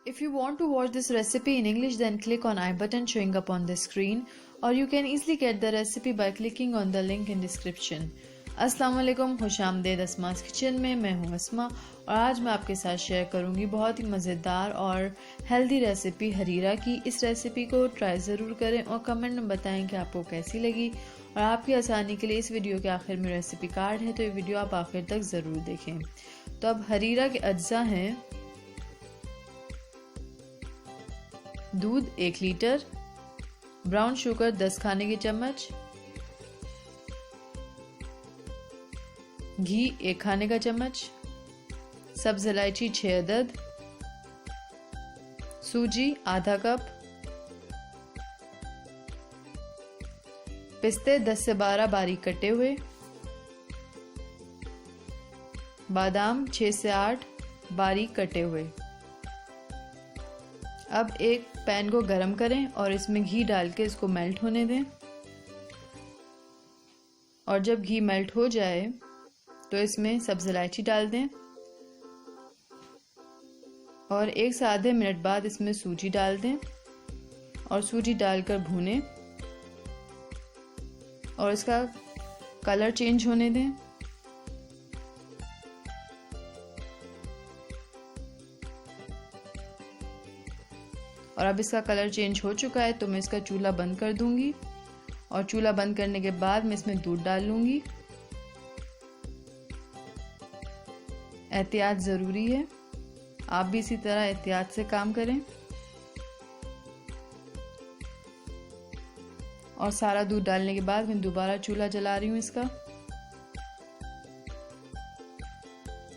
If you want to watch this recipe in English, then click on I button showing up on the screen, or you can easily get the recipe by clicking on the link in description. अस्सलाम वालेकुम, खुशामदीद Asma's kitchen में। मैं हूं अस्मा और आज मैं आपके साथ शेयर करूंगी बहुत ही मज़ेदार और हेल्दी रेसिपी हरीरा की। इस रेसिपी को ट्राई ज़रूर करें और कमेंट में बताएं कि आपको कैसी लगी। और आपकी आसानी के लिए इस वीडियो के आखिर में रेसिपी कार्ड है, तो ये वीडियो आप आखिर तक ज़रूर देखें। तो अब हरीरा के अज्जा हैं: दूध 1 लीटर, ब्राउन शुगर 10 खाने के चम्मच, घी 1 खाने का चम्मच, सब्ज इलायची 6 अदद, सूजी आधा कप, पिस्ते 10 से 12 बारीक कटे हुए, बादाम 6 से 8 बारीक कटे हुए। अब एक पैन को गरम करें और इसमें घी डाल के इसको मेल्ट होने दें। और जब घी मेल्ट हो जाए तो इसमें सब्ज इलायची डाल दें और 1 से आधे मिनट बाद इसमें सूजी डाल दें और सूजी डालकर भूनें और इसका कलर चेंज होने दें। और अब इसका कलर चेंज हो चुका है तो मैं इसका चूल्हा बंद कर दूंगी और चूल्हा बंद करने के बाद मैं इसमें दूध डाल लूंगी। एहतियात ज़रूरी है, आप भी इसी तरह एहतियात से काम करें। और सारा दूध डालने के बाद मैं दोबारा चूल्हा जला रही हूँ इसका।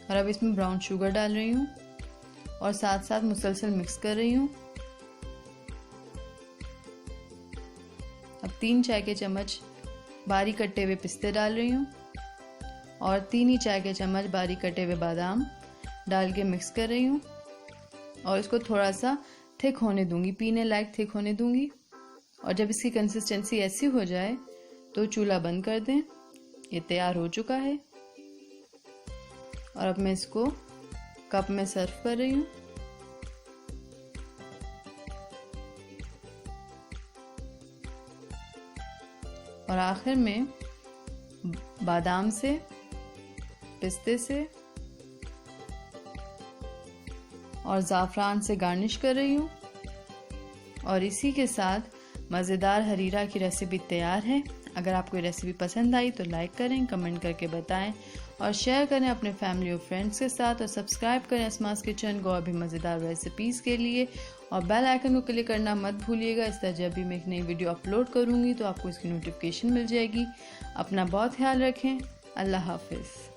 और अब इसमें ब्राउन शुगर डाल रही हूँ और साथ साथ मुसलसल मिक्स कर रही हूँ। अब 3 चाय के चम्मच बारीक कटे हुए पिस्ते डाल रही हूँ और 3 ही चाय के चम्मच बारीक कटे हुए बादाम डाल के मिक्स कर रही हूँ और इसको थोड़ा सा थिक होने दूंगी, पीने लायक थिक होने दूंगी। और जब इसकी कंसिस्टेंसी ऐसी हो जाए तो चूल्हा बंद कर दें। ये तैयार हो चुका है और अब मैं इसको कप में सर्व कर रही हूँ। और आखिर में बादाम से, पिस्ते से और ज़ाफ़रान से गार्निश कर रही हूँ। और इसी के साथ मज़ेदार हरीरा की रेसिपी तैयार है। अगर आपको ये रेसिपी पसंद आई तो लाइक करें, कमेंट करके बताएं और शेयर करें अपने फैमिली और फ्रेंड्स के साथ। और सब्सक्राइब करें अस्मास किचन को और भी मज़ेदार रेसिपीज़ के लिए। और बेल आइकन को क्लिक करना मत भूलिएगा, इस तरह जब भी मैं एक नई वीडियो अपलोड करूँगी तो आपको इसकी नोटिफिकेशन मिल जाएगी। अपना बहुत ख्याल रखें। अल्लाह हाफिज़।